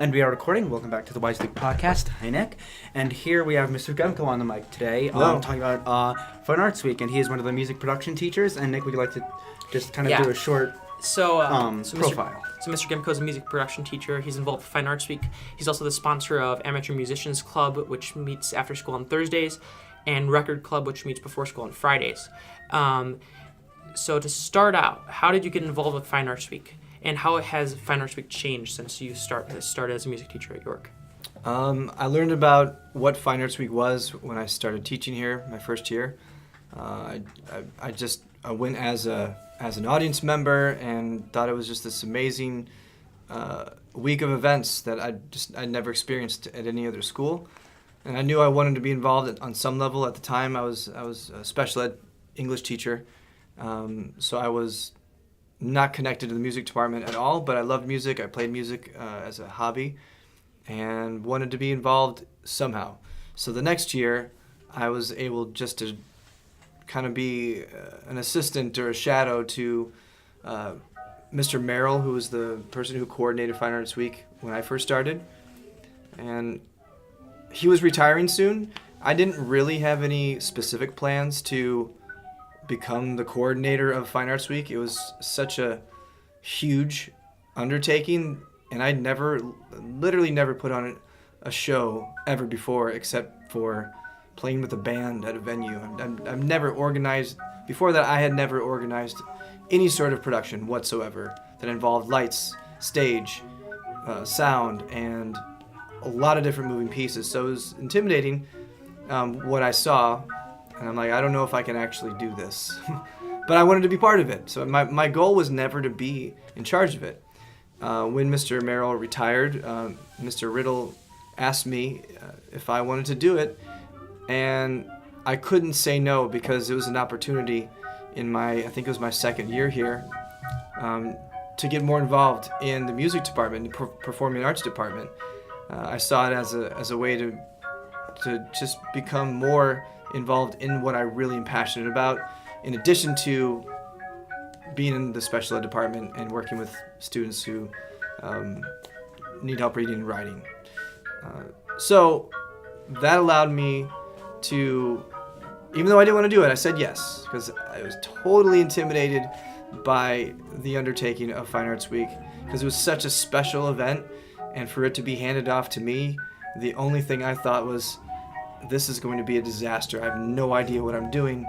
And we are recording. Welcome back to the Wise League podcast. Hi, Nick. And here we have Mr. Gemkow on the mic today, talking about Fine Arts Week. And he is one of the music production teachers. And Nick, would you like to just kind of do a short profile? Mr. Gemkow is a music production teacher. He's involved with Fine Arts Week. He's also the sponsor of Amateur Musicians Club, which meets after school on Thursdays, and Record Club, which meets before school on Fridays. So to start out, how did you get involved with Fine Arts Week? And how has Fine Arts Week changed since you started as a music teacher at York? I learned about what Fine Arts Week was when I started teaching here, my first year. I went as an audience member and thought it was just this amazing week of events that I'd never experienced at any other school. And I knew I wanted to be involved on some level. At the time, I was a special ed English teacher, so I was not connected to the music department at all, but I loved music. I played music as a hobby and wanted to be involved somehow. So the next year, I was able just to kind of be an assistant or a shadow to Mr. Merrill, who was the person who coordinated Fine Arts Week when I first started. And he was retiring soon. I didn't really have any specific plans to become the coordinator of Fine Arts Week. It was such a huge undertaking, and I'd literally never put on a show ever before except for playing with a band at a venue. I've never organized, before that I had never organized any sort of production whatsoever that involved lights, stage, sound, and a lot of different moving pieces. So it was intimidating what I saw. And I'm like, I don't know if I can actually do this. But I wanted to be part of it. So my goal was never to be in charge of it. When Mr. Merrill retired, Mr. Riddle asked me if I wanted to do it. And I couldn't say no because it was an opportunity in I think it was my second year here, to get more involved in the music department, the performing arts department. I saw it as a way to just become more involved in what I really am passionate about, in addition to being in the special ed department and working with students who need help reading and writing. So that allowed me to, even though I didn't want to do it, I said yes, because I was totally intimidated by the undertaking of Fine Arts Week, because it was such a special event, and for it to be handed off to me, the only thing I thought was, this is going to be a disaster. I have no idea what I'm doing.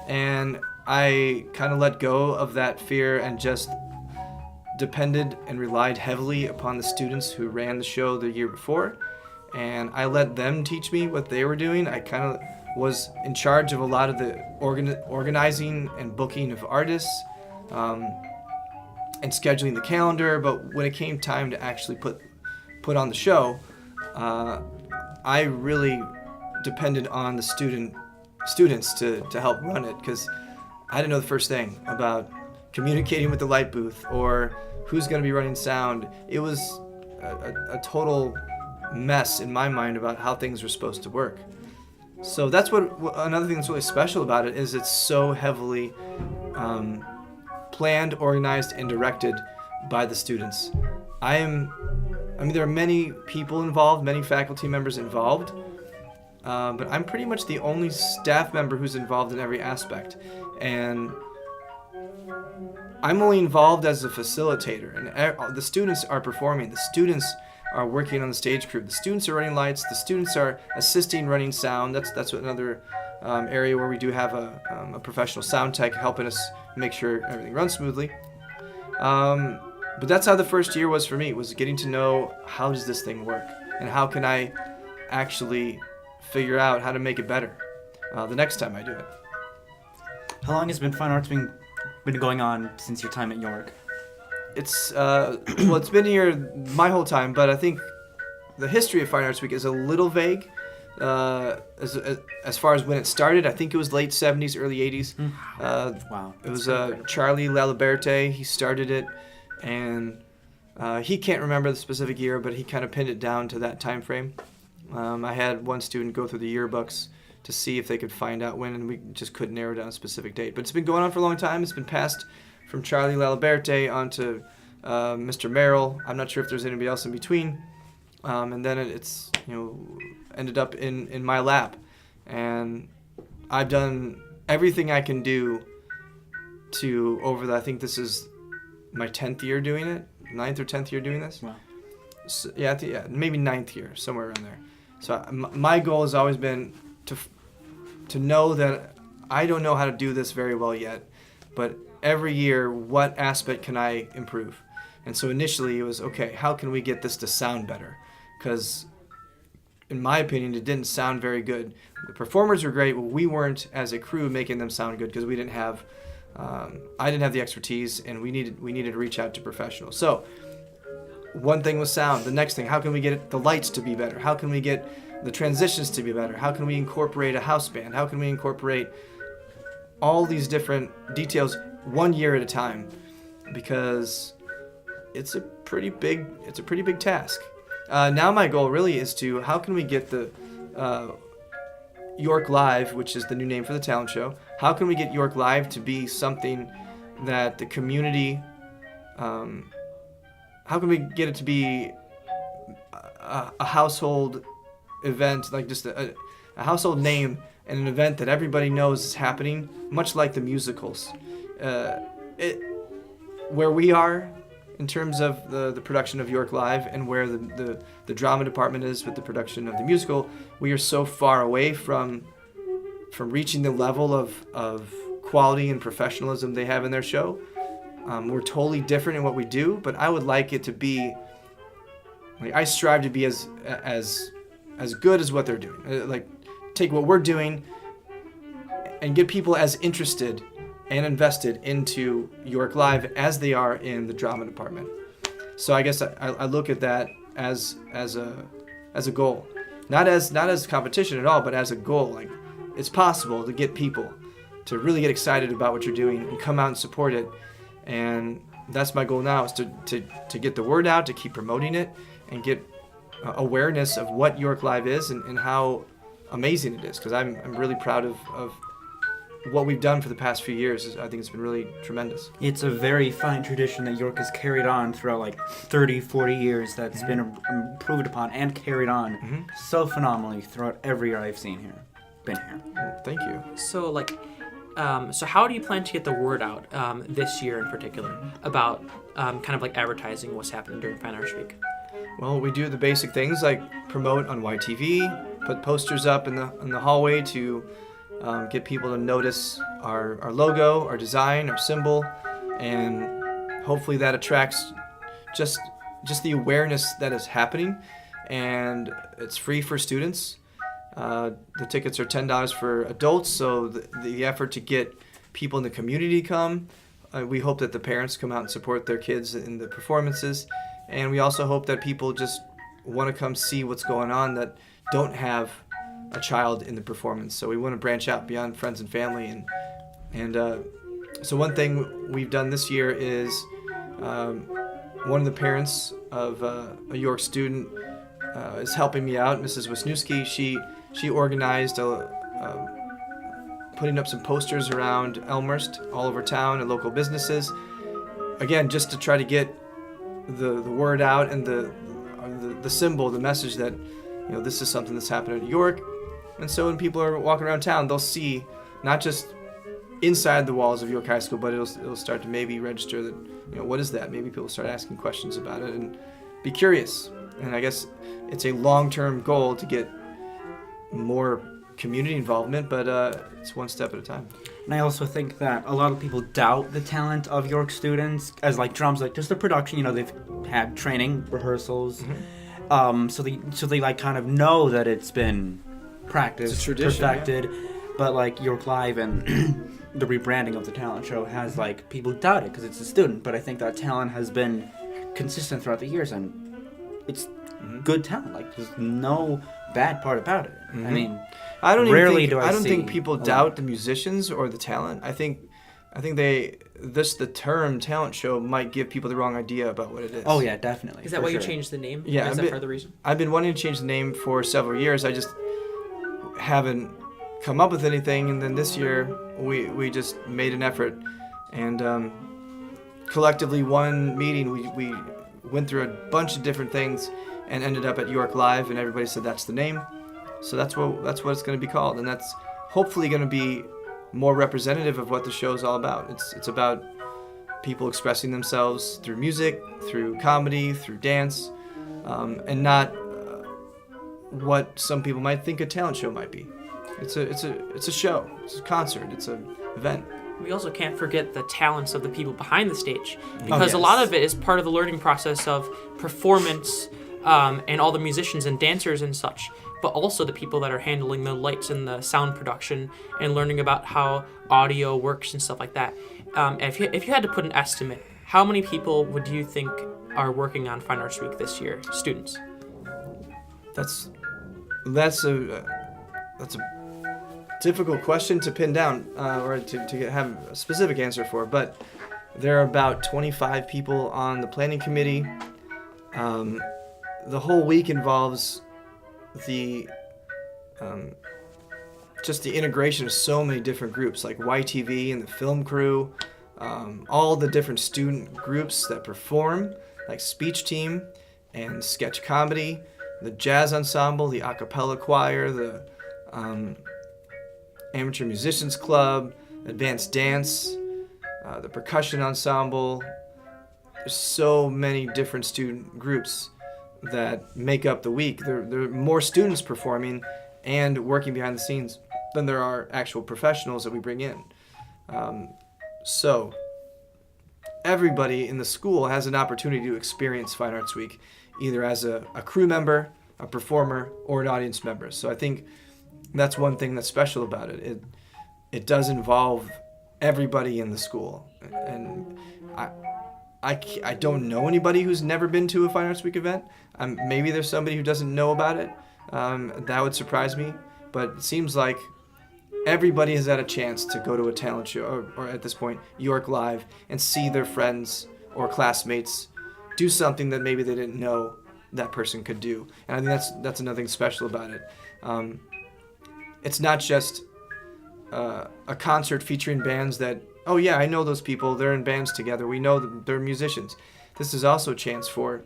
And I kind of let go of that fear and just depended and relied heavily upon the students who ran the show the year before. And I let them teach me what they were doing. I kind of was in charge of a lot of the organizing and booking of artists, and scheduling the calendar. But when it came time to actually put on the show, I really depended on the students to help run it, because I didn't know the first thing about communicating with the light booth or who's going to be running sound. It was a total mess in my mind about how things were supposed to work. So that's what another thing that's really special about it is it's so heavily planned, organized, and directed by the students. There are many people involved, many faculty members involved, but I'm pretty much the only staff member who's involved in every aspect. And I'm only involved as a facilitator, and the students are performing. The students are working on the stage crew. The students are running lights. The students are assisting running sound. That's another area where we do have a professional sound tech helping us make sure everything runs smoothly. But that's how the first year was for me, was getting to know, how does this thing work, and how can I actually figure out how to make it better the next time I do it. How long has Fine Arts been going on since your time at York? It's it's been here my whole time, but I think the history of Fine Arts Week is a little vague. As far as when it started, I think it was late 70s, early 80s. Wow. It was Charlie Laliberte. He started it, and he can't remember the specific year, but he kind of pinned it down to that time frame. I had one student go through the yearbooks to see if they could find out when, and we just couldn't narrow down a specific date. But it's been going on for a long time. It's been passed from Charlie Laliberte onto Mr. Merrill. I'm not sure if there's anybody else in between. and then it's ended up in my lap, and I've done everything I can do to I think this is my 10th year doing it, 9th or 10th year doing this. Wow. So, yeah, maybe 9th year, somewhere around there. So my goal has always been to know that I don't know how to do this very well yet, but every year, what aspect can I improve? And so initially it was, okay, how can we get this to sound better? Because in my opinion, it didn't sound very good. The performers were great, but we weren't, as a crew, making them sound good because we didn't have, I didn't have the expertise, and we needed to reach out to professionals. So one thing was sound. The next thing, how can we get the lights to be better? How can we get the transitions to be better? How can we incorporate a house band? How can we incorporate all these different details 1 year at a time? Because it's a pretty big task. Now my goal really is to, how can we get the York Live, which is the new name for the talent show, how can we get York Live to be something that the community, how can we get it to be a household event, like just a household name and an event that everybody knows is happening, much like the musicals. Where we are in terms of the production of York Live, and where the drama department is with the production of the musical, we are so far away from reaching the level of quality and professionalism they have in their show. We're totally different in what we do, but I would like it to be, like, I strive to be as good as what they're doing. Like, take what we're doing and get people as interested and invested into York Live as they are in the drama department. So I guess I look at that as a goal, not as competition at all, but as a goal. Like, it's possible to get people to really get excited about what you're doing and come out and support it. And that's my goal now, is to get the word out, to keep promoting it, and get awareness of what York Live is and how amazing it is. Because I'm really proud of what we've done for the past few years. I think it's been really tremendous. It's a very fine tradition that York has carried on throughout like 30, 40 years that's been improved upon and carried on so phenomenally throughout every year I've been here. Well, thank you. So, so how do you plan to get the word out this year in particular about kind of like advertising what's happening during Fine Arts Week? Well, we do the basic things like promote on YTV, put posters up in the hallway to get people to notice our logo, our design, our symbol, and hopefully that attracts just the awareness that is happening. And it's free for students. The tickets are $10 for adults, so the effort to get people in the community come. We hope that the parents come out and support their kids in the performances, and we also hope that people just want to come see what's going on that don't have a child in the performance. So we want to branch out beyond friends and family, and so one thing we've done this year is one of the parents of a York student is helping me out, Mrs. Wisniewski. She organized putting up some posters around Elmhurst all over town and local businesses, again just to try to get the word out and the symbol, the message that this is something that's happening at York. And so when people are walking around town, they'll see not just inside the walls of York High School, but it'll start to maybe register that, what is that? Maybe people start asking questions about it and be curious. And I guess it's a long-term goal to get more community involvement, but it's one step at a time. And I also think that a lot of people doubt the talent of York students as like drums, like just the production. They've had training, rehearsals, so they like kind of know that it's been practiced, it's a tradition, perfected. Yeah. But like York Live and the rebranding of the talent show has like people doubt it because it's a student. But I think that talent has been consistent throughout the years, and it's good talent. Like there's no bad part about it. I mean, I don't see think people doubt the musicians or the talent. I think the term talent show might give people the wrong idea about what it is. Oh yeah, definitely. Is that why you changed the name? Yeah, is that part of the reason? I've been wanting to change the name for several years. I just haven't come up with anything, and then this year we just made an effort, and collectively one meeting we went through a bunch of different things and ended up at York Live, and everybody said that's the name. So that's what it's going to be called, and that's hopefully going to be more representative of what the show is all about. It's about people expressing themselves through music, through comedy, through dance, and not what some people might think a talent show might be. It's a show. It's a concert. It's an event. We also can't forget the talents of the people behind the stage, because a lot of it is part of the learning process of performance, and all the musicians and dancers and such, but also the people that are handling the lights and the sound production and learning about how audio works and stuff like that. If you had to put an estimate, how many people would you think are working on Fine Arts Week this year, students? That's a difficult question to pin down, or to have a specific answer for, but there are about 25 people on the planning committee. The whole week involves just the integration of so many different groups, like YTV and the film crew, all the different student groups that perform, like speech team and sketch comedy, the jazz ensemble, the a cappella choir, the amateur musicians club, advanced dance, the percussion ensemble. There's so many different student groups that make up the week. There are more students performing and working behind the scenes than there are actual professionals that we bring in. So everybody in the school has an opportunity to experience Fine Arts Week, either as a crew member, a performer, or an audience member. So I think that's one thing that's special about it. It does involve everybody in the school. And I don't know anybody who's never been to a Fine Arts Week event. Maybe there's somebody who doesn't know about it. That would surprise me. But it seems like everybody has had a chance to go to a talent show, or at this point, York Live, and see their friends or classmates do something that maybe they didn't know that person could do. And I think that's another thing special about it. It's not just a concert featuring bands that, oh yeah, I know those people, they're in bands together, we know that they're musicians. This is also a chance for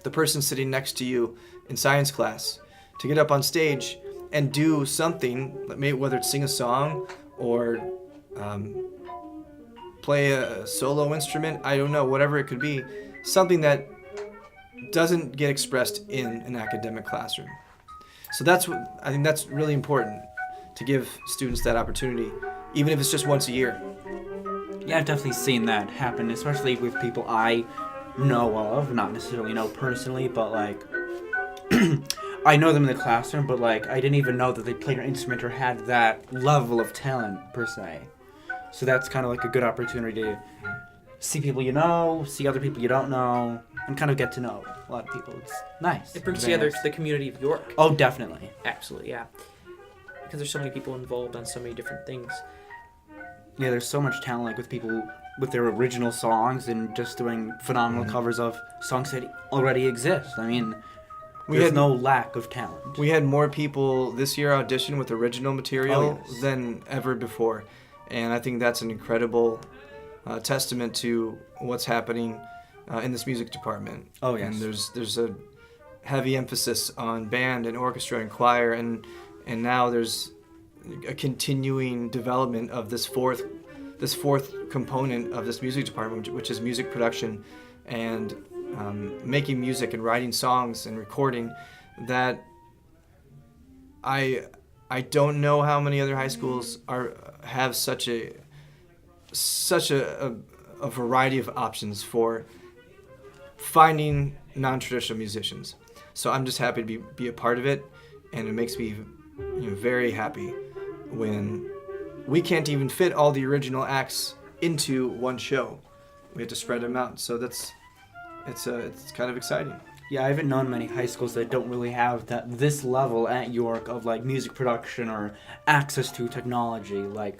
the person sitting next to you in science class to get up on stage and do something, whether it's sing a song or play a solo instrument, I don't know, whatever it could be, something that doesn't get expressed in an academic classroom. So I think that's really important, to give students that opportunity, even if it's just once a year. Yeah, I've definitely seen that happen, especially with people I know of, not necessarily know personally, but like I know them in the classroom, but like I didn't even know that they played an instrument or had that level of talent per se. So that's kind of like a good opportunity to see people you know, see other people you don't know, and kind of get to know a lot of people. It's nice. It brings together the community of York. Oh, definitely. Absolutely, yeah. Because there's so many people involved on so many different things. Yeah, there's so much talent, like with people with their original songs and just doing phenomenal covers of songs that already exist. I mean, there's no lack of talent. We had more people this year audition with original material than ever before. And I think that's an incredible testament to what's happening in this music department. Oh, yes. And there's a heavy emphasis on band and orchestra and choir, and now there's a continuing development of this fourth component of this music department, which is music production and making music and writing songs and recording. That I don't know how many other high schools have such a variety of options for finding non-traditional musicians. So I'm just happy to be a part of it, and it makes me very happy when we can't even fit all the original acts into one show. We have to spread them out. So it's kind of exciting. Yeah, I haven't known many high schools that don't really have this level at York of like music production or access to technology. Like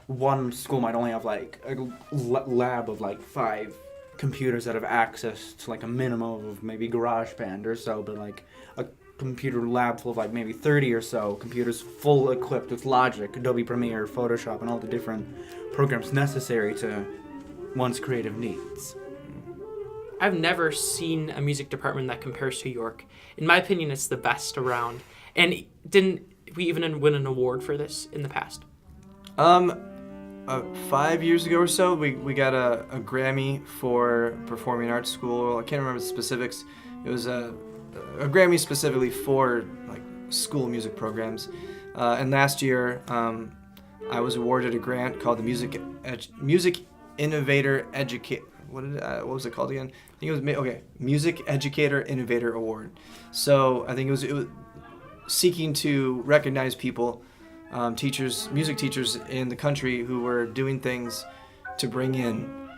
one school might only have like a lab of like 5 computers that have access to like a minimum of maybe GarageBand or so, but like a computer lab full of like maybe 30 or so computers full equipped with Logic, Adobe Premiere, Photoshop, and all the different programs necessary to one's creative needs. I've never seen a music department that compares to York. In my opinion, it's the best around. And didn't we even win an award for this in the past? 5 years ago or so, we got a Grammy for Performing Arts School. I can't remember the specifics. It was a Grammy specifically for like school music programs. And last year, I was awarded a grant called the Music Innovator Educate. What was it called again? I think it was Music Educator Innovator Award. So I think it was seeking to recognize people, teachers, music teachers in the country who were doing things to bring in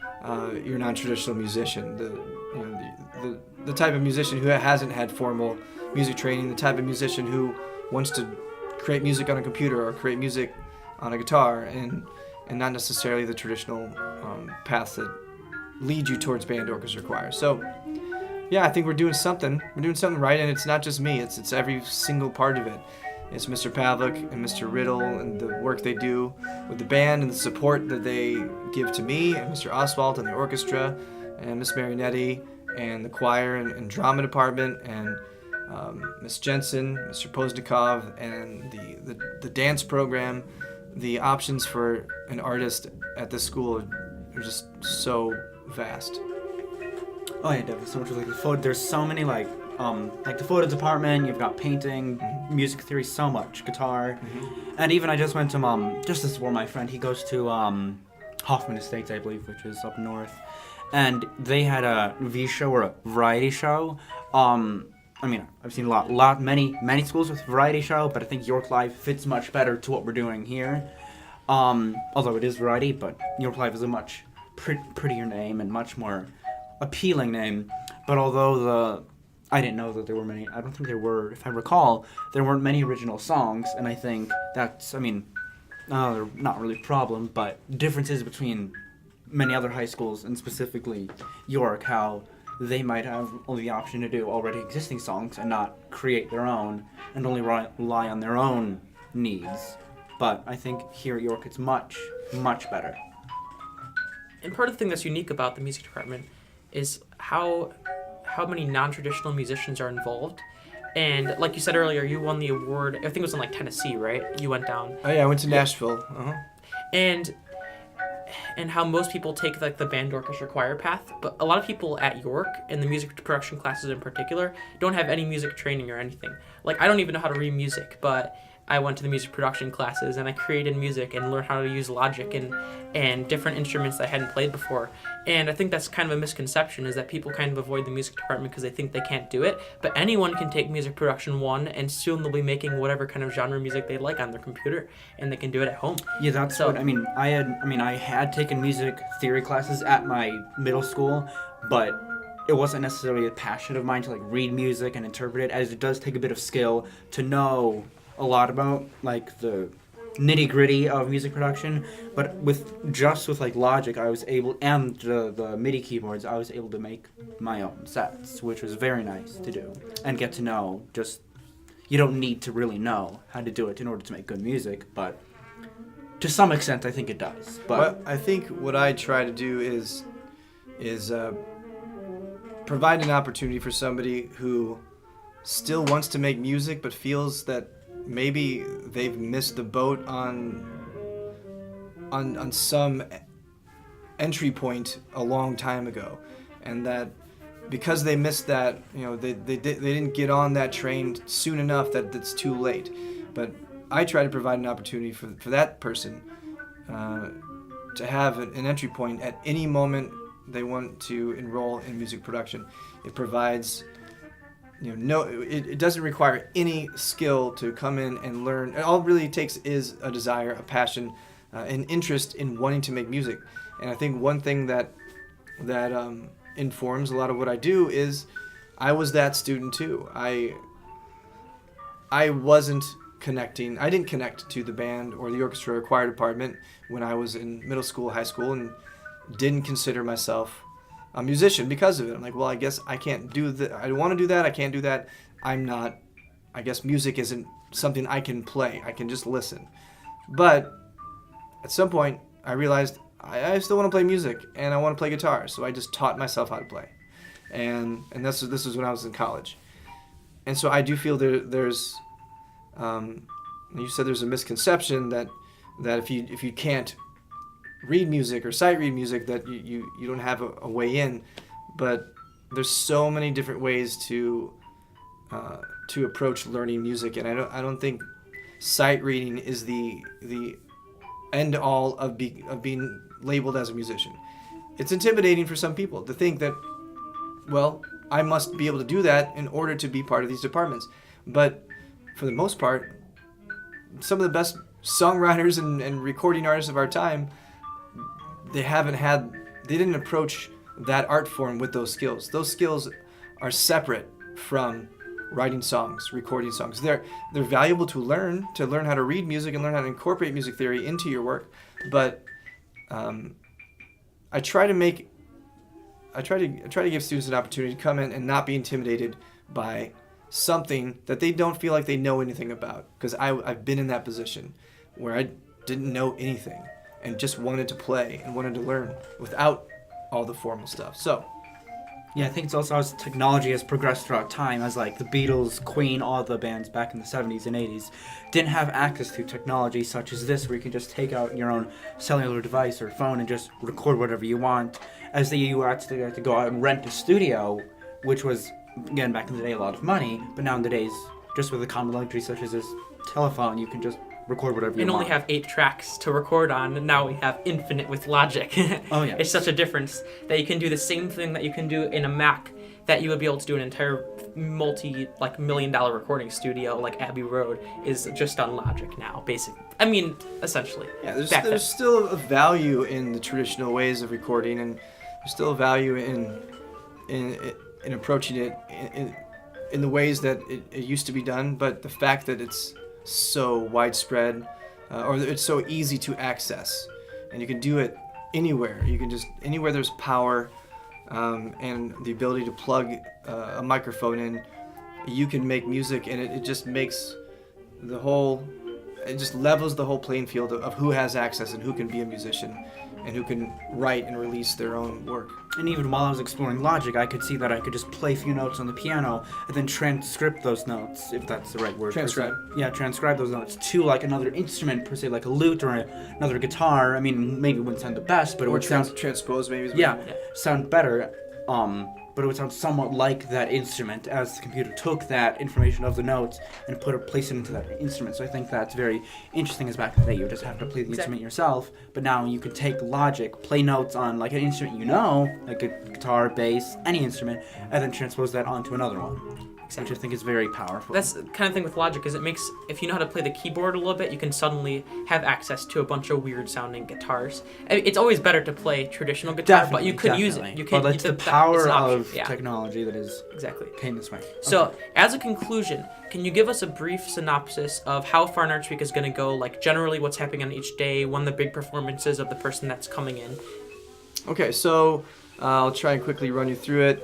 your non-traditional musician, the type of musician who hasn't had formal music training, the type of musician who wants to create music on a computer or create music on a guitar, and not necessarily the traditional paths that lead you towards band, orchestra, choir. So yeah, I think we're doing something right, and it's not just me, it's every single part of it. It's Mr. Pavlik and Mr. Riddle and the work they do with the band and the support that they give to me, and Mr. Oswald and the orchestra, and Miss Marinetti and the choir and drama department, and Miss Jensen, Mr. Poznikov, and the dance program. The options for an artist at this school are just so vast. Oh yeah, definitely. So much like the photo. There's so many like the photo department. You've got painting, music theory, so much guitar, and even I just went to just this for my friend. He goes to Hoffman Estates, I believe, which is up north, and they had a V show or a variety show. I mean, I've seen many schools with variety show, but I think York Live fits much better to what we're doing here. Although it is variety, but York Live is a much prettier name and much more appealing name. But although I didn't know that there were many, I don't think there were, if I recall, there weren't many original songs, and I think that's, they're not really a problem, but differences between many other high schools, and specifically York, how they might have only the option to do already existing songs and not create their own, and only rely on their own needs. But I think here at York it's much, much better. And part of the thing that's unique about the music department is how many non-traditional musicians are involved. And like you said earlier, you won the award, I think it was in like Tennessee, right? You went down. Oh yeah, I went to Nashville. And how most people take like the band, orchestra, choir path, but a lot of people at York, and the music production classes in particular, don't have any music training or anything. Like, I don't even know how to read music, but I went to the music production classes and I created music and learned how to use Logic and different instruments that I hadn't played before. And I think that's kind of a misconception, is that people kind of avoid the music department because they think they can't do it. But anyone can take music production 1, and soon they'll be making whatever kind of genre music they like on their computer, and they can do it at home. Yeah, that's what I had taken music theory classes at my middle school, but it wasn't necessarily a passion of mine to like read music and interpret it, as it does take a bit of skill to know a lot about like the nitty-gritty of music production. But with like Logic, I was able, and the MIDI keyboards, I was able to make my own sets, which was very nice to do and get to know. Just, you don't need to really know how to do it in order to make good music, but to some extent I think it does. But well, I think what I try to do is provide an opportunity for somebody who still wants to make music but feels that maybe they've missed the boat on some entry point a long time ago, and that because they missed that, they didn't get on that train soon enough that it's too late. But I try to provide an opportunity for that person to have an entry point at any moment they want to enroll in music production. It provides it doesn't require any skill to come in and learn. All it really takes is a desire, a passion, an interest in wanting to make music. And I think one thing that informs a lot of what I do is I was that student too. I wasn't connecting. I didn't connect to the band or the orchestra or choir department when I was in middle school, high school, and didn't consider myself a musician because of it. I'm like, well, I guess I can't do that. I want to do that. I can't do that. I'm not. I guess music isn't something I can play. I can just listen. But at some point, I realized I still want to play music and I want to play guitar. So I just taught myself how to play. and this was when I was in college. And so I do feel there's you said there's a misconception that if you can't read music or sight read music that you don't have a way in, but there's so many different ways to approach learning music, and I don't think sight reading is the end all of being labeled as a musician. It's intimidating for some people to think that, well, I must be able to do that in order to be part of these departments. But for the most part, some of the best songwriters and recording artists of our time, they didn't approach that art form with those skills. Those skills are separate from writing songs, recording songs. They're valuable to learn how to read music and learn how to incorporate music theory into your work. But I try to give students an opportunity to come in and not be intimidated by something that they don't feel like they know anything about. Because I've been in that position where I didn't know anything and just wanted to play and wanted to learn without all the formal stuff. So yeah, I think it's also as technology has progressed throughout time, as like the Beatles, Queen, all the bands back in the 70s and 80s didn't have access to technology such as this, where you can just take out your own cellular device or phone and just record whatever you want. As you actually had to go out and rent a studio, which was, again, back in the day, a lot of money, but nowadays, just with a common luxury such as this telephone, you can just record whatever you want. And only have 8 tracks to record on, and now we have infinite with Logic. Oh yeah. It's such a difference that you can do the same thing that you can do in a Mac, that you would be able to do an entire $multi-million recording studio like Abbey Road is just on Logic now, basically. I mean, essentially. Yeah, there's still a value in the traditional ways of recording, and there's still a value in approaching it in the ways that it used to be done, but the fact that it's so widespread, or it's so easy to access, and you can do it anywhere. You can just anywhere there's power and the ability to plug a microphone in, you can make music, and it just makes it just levels the whole playing field of who has access and who can be a musician and who can write and release their own work. And even while I was exploring Logic, I could see that I could just play a few notes on the piano and then transcript those notes, if that's the right word. Transcribe. Yeah, transcribe those notes to like another instrument, per se, like a lute or another guitar. I mean, maybe it wouldn't sound the best, but it would sound... transpose, maybe. Sound better. But it would sound somewhat like that instrument, as the computer took that information of the notes and placed it into that instrument. So I think that's very interesting, as back in the day you would just have to play the instrument yourself, but now you could take Logic, play notes on like an instrument like a guitar, bass, any instrument, and then transpose that onto another one. Which I think is very powerful. That's the kind of thing with Logic, is it makes, if you know how to play the keyboard a little bit, you can suddenly have access to a bunch of weird sounding guitars. It's always better to play traditional guitar, but you could use it. You can. Well, that's the power of technology that is came this way. So, as a conclusion, can you give us a brief synopsis of how Fine Arts Week is going to go, like generally what's happening on each day, one of the big performances of the person that's coming in? Okay, so I'll try and quickly run you through it.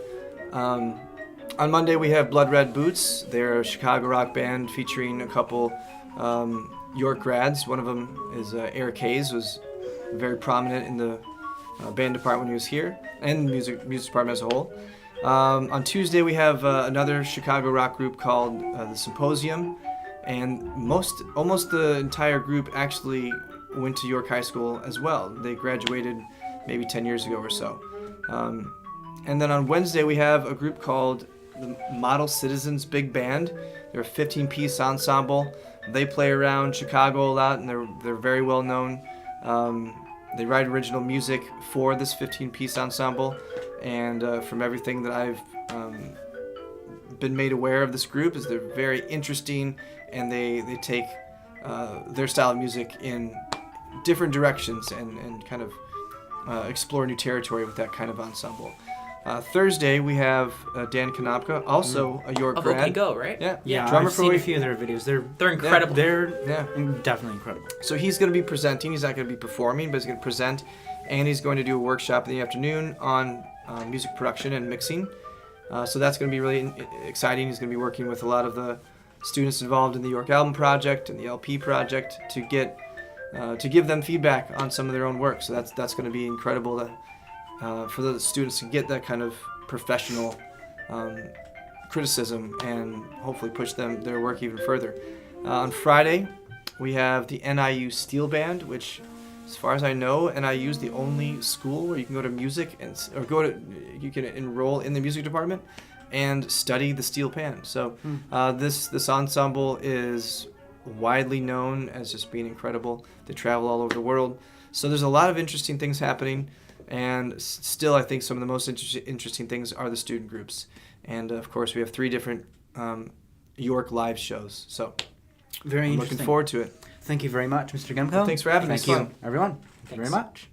On Monday, we have Blood Red Boots. They're a Chicago rock band featuring a couple York grads. One of them is Eric Hayes, was very prominent in the band department when he was here, and the music department as a whole. On Tuesday, we have another Chicago rock group called The Symposium, and almost the entire group actually went to York High School as well. They graduated maybe 10 years ago or so. And then on Wednesday, we have a group called the Model Citizens Big Band. They're a 15-piece ensemble. They play around Chicago a lot, and they're very well known. They write original music for this 15-piece ensemble, and from everything that I've been made aware of this group, is they're very interesting, and they take their style of music in different directions and kind of explore new territory with that kind of ensemble. Thursday, we have Dan Konopka, also a York grad. OK Go, right? Yeah, drummer I've seen a few of their videos. They're incredible. They're definitely incredible. So he's going to be presenting. He's not going to be performing, but he's going to present, and he's going to do a workshop in the afternoon on music production and mixing. So that's going to be really exciting. He's going to be working with a lot of the students involved in the York Album Project and the LP Project to give them feedback on some of their own work. So that's going to be incredible for the students to get that kind of professional criticism and hopefully push their work even further. On Friday, we have the NIU Steel Band, which, as far as I know, NIU is the only school where you can go to music you can enroll in the music department and study the steel pan. So this ensemble is widely known as just being incredible. They travel all over the world. So there's a lot of interesting things happening, and still I think some of the most interesting things are the student groups. And of course we have 3 different York live shows. So very I'm interesting. looking forward to it. Thank you very much, Mr. Gemkow. Well, thanks for having me. Thank you, everyone. Thank you very much.